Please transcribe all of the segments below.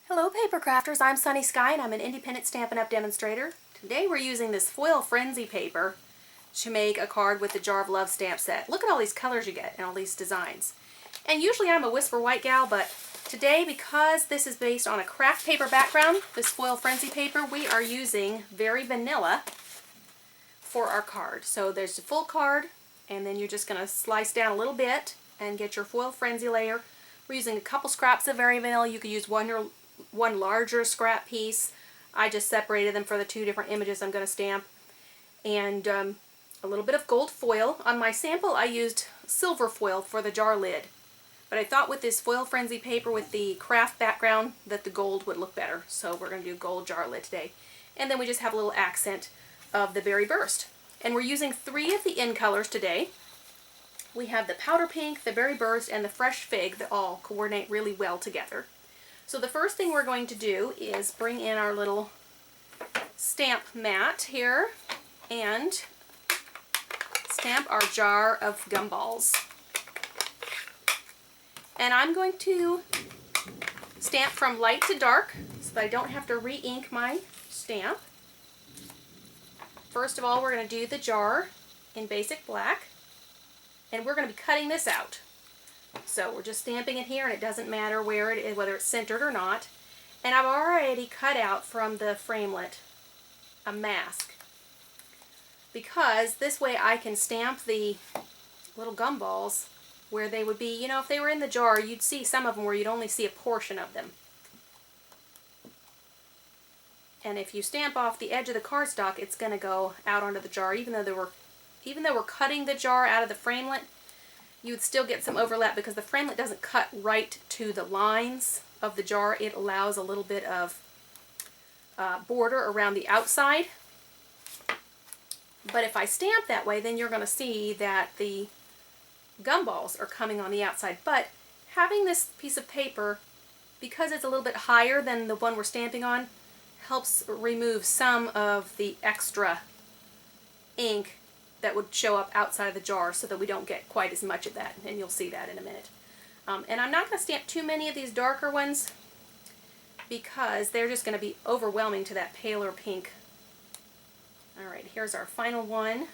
Hello paper crafters, I'm Sunny Sky and I'm an independent Stampin' Up! Demonstrator. Today we're using this foil frenzy paper to make a card with the Jar of Love stamp set. Look at all these colors you get and all these designs. And usually I'm a Whisper White gal, but today, because this is based on a craft paper background, this foil frenzy paper, we are using Very Vanilla for our card. So there's the full card, and then you're just going to slice down a little bit and get your foil frenzy layer. We're using a couple scraps of Very Vanilla. You could use one larger scrap piece. I just separated them for the two different images I'm going to stamp. And a little bit of gold foil. On my sample I used silver foil for the jar lid. But I thought with this foil frenzy paper with the craft background that the gold would look better. So we're going to do gold jar lid today. And then we just have a little accent of the berry burst. And we're using 3 of the in colors today. We have the powder pink, the berry burst, and the fresh fig that all coordinate really well together. So the first thing we're going to do is bring in our little stamp mat here and stamp our jar of Gumballs. And I'm going to stamp from light to dark so that I don't have to re-ink my stamp. First of all, we're going to do the jar in basic black, and we're going to be cutting this out. So we're just stamping it here, and it doesn't matter where it is, whether it's centered or not. And I've already cut out from the framelit a mask, because this way I can stamp the little gumballs where they would be, you know, if they were in the jar, you'd see some of them where you'd only see a portion of them. And if you stamp off the edge of the cardstock, it's going to go out onto the jar. Even though we're cutting the jar out of the framelit, you would still get some overlap because the framelit doesn't cut right to the lines of the jar. It allows a little bit of border around the outside. But if I stamp that way, then you're going to see that the gumballs are coming on the outside. But having this piece of paper, because it's a little bit higher than the one we're stamping on, helps remove some of the extra ink that would show up outside of the jar so that we don't get quite as much of that, and you'll see that in a minute. And I'm not going to stamp too many of these darker ones because they're just going to be overwhelming to that paler pink. Alright, here's our final one,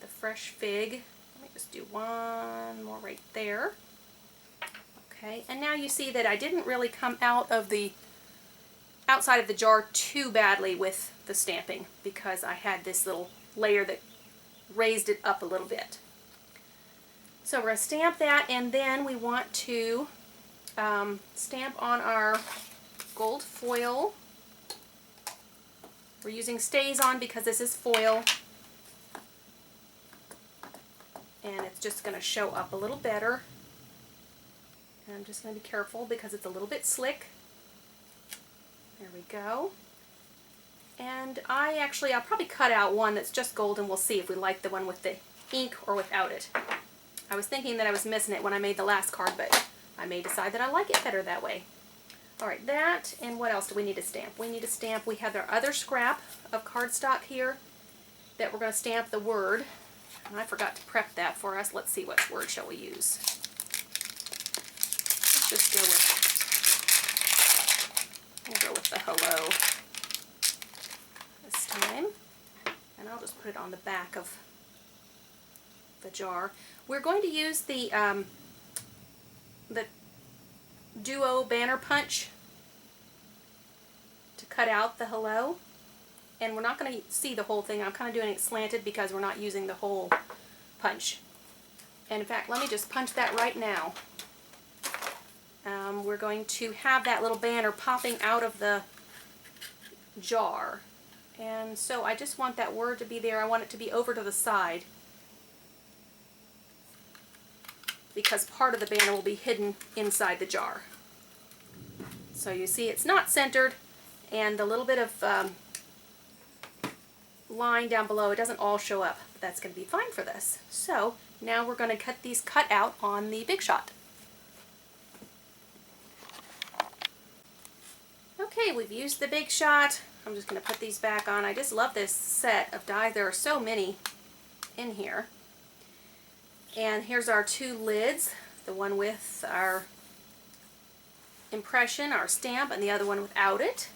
the fresh fig. Let me just do one more right there. Okay, and now you see that I didn't really come out of the outside of the jar too badly with the stamping because I had this little layer that raised it up a little bit. So we're going to stamp that, and then we want to stamp on our gold foil. We're using Stazon because this is foil, and it's just going to show up a little better. And I'm just going to be careful because it's a little bit slick. There we go. And I'll probably cut out one that's just gold, and we'll see if we like the one with the ink or without it. I was thinking that I was missing it when I made the last card, but I may decide that I like it better that way. Alright, that, and what else do we need to stamp? We need to stamp, we have our other scrap of cardstock here that we're going to stamp the word. And I forgot to prep that for us. Let's see, which word shall we use? Let's just go with the hello this time. And I'll just put it on the back of the jar. We're going to use the Duo Banner Punch to cut out the hello. And we're not going to see the whole thing. I'm kind of doing it slanted because we're not using the whole punch. And in fact, let me just punch that right now. We're going to have that little banner popping out of the jar. And so I just want that word to be there. I want it to be over to the side, because part of the banner will be hidden inside the jar. So you see it's not centered, and the little bit of line down below, it doesn't all show up. But that's going to be fine for this. So now we're going to cut these cut out on the Big Shot. Okay, we've used the Big Shot. I'm just going to put these back on. I just love this set of dies. There are so many in here. And here's our 2 lids, the one with our impression, our stamp, and the other one without it.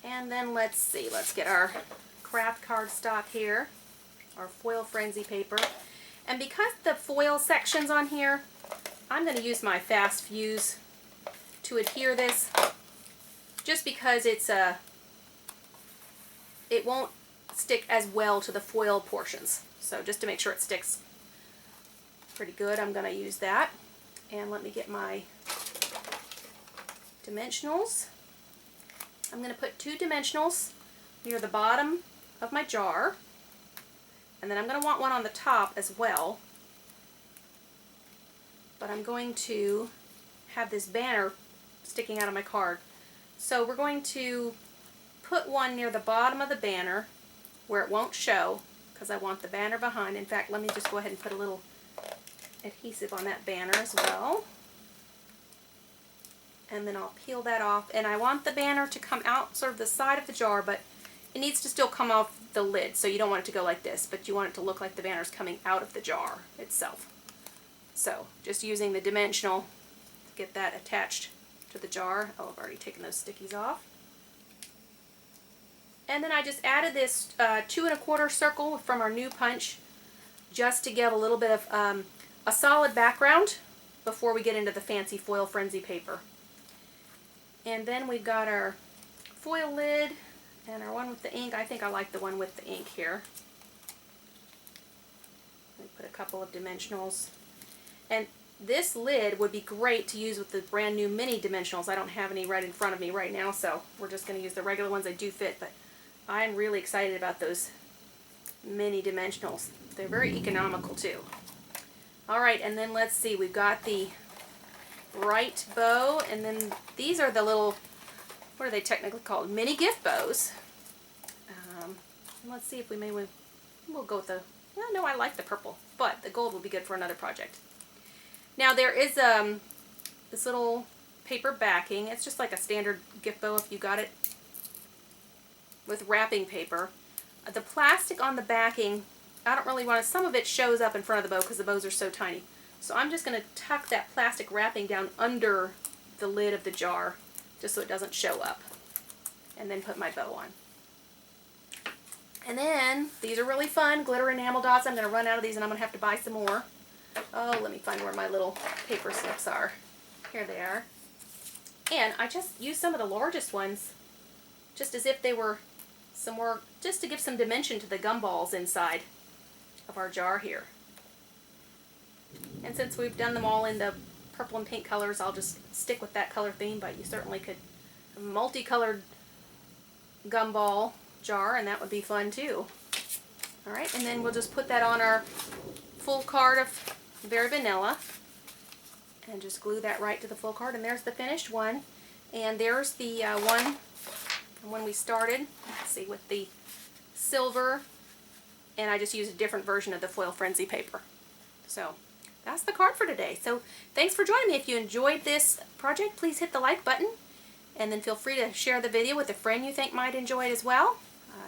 And then let's see, let's get our craft cardstock here, our foil frenzy paper. And because the foil section's on here, I'm going to use my fast fuse to adhere this, just because it won't stick as well to the foil portions. So just to make sure it sticks pretty good, I'm going to use that. And let me get my dimensionals. I'm going to put 2 dimensionals near the bottom of my jar, and then I'm going to want one on the top as well. But I'm going to have this banner sticking out of my card. So we're going to put one near the bottom of the banner where it won't show, because I want the banner behind. In fact, let me just go ahead and put a little adhesive on that banner as well. And then I'll peel that off. And I want the banner to come out sort of the side of the jar, but it needs to still come off the lid. So you don't want it to go like this, but you want it to look like the banner's coming out of the jar itself. So just using the dimensional to get that attached to the jar. Oh, I've already taken those stickies off. And then I just added this 2 1/4 circle from our new punch, just to give a little bit of a solid background before we get into the fancy foil frenzy paper. And then we've got our foil lid and our one with the ink. I think I like the one with the ink here. Let me put a couple of dimensionals. And this lid would be great to use with the brand new mini dimensionals. I don't have any right in front of me right now, so we're just going to use the regular ones. They do fit, but I'm really excited about those mini dimensionals. They're very economical too. Alright, and then let's see, we've got the bright bow, and then these are the little, what are they technically called? Mini gift bows. Let's see if we'll go with the, well, no, I like the purple, but the gold will be good for another project. Now there is this little paper backing. It's just like a standard gift bow if you got it with wrapping paper. The plastic on the backing, I don't really want it, some of it shows up in front of the bow because the bows are so tiny. So I'm just going to tuck that plastic wrapping down under the lid of the jar just so it doesn't show up. And then put my bow on. And then, these are really fun, glitter enamel dots. I'm going to run out of these and I'm going to have to buy some more. Oh, let me find where my little paper slips are. Here they are. And I just used some of the largest ones, just as if they were some more, just to give some dimension to the gumballs inside of our jar here. And since we've done them all in the purple and pink colors, I'll just stick with that color theme, but you certainly could have a multicolored gumball jar, and that would be fun too. Alright, and then we'll just put that on our full card of Very Vanilla, and just glue that right to the full card, and there's the finished one. And there's the one when we started, let's see, with the silver, and I just used a different version of the foil frenzy paper. So that's the card for today. So thanks for joining me. If you enjoyed this project, please hit the like button, and then feel free to share the video with a friend you think might enjoy it as well.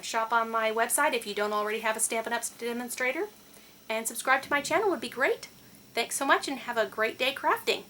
Shop on my website if you don't already have a Stampin' Up! Demonstrator, and subscribe to my channel would be great. Thanks so much and have a great day crafting.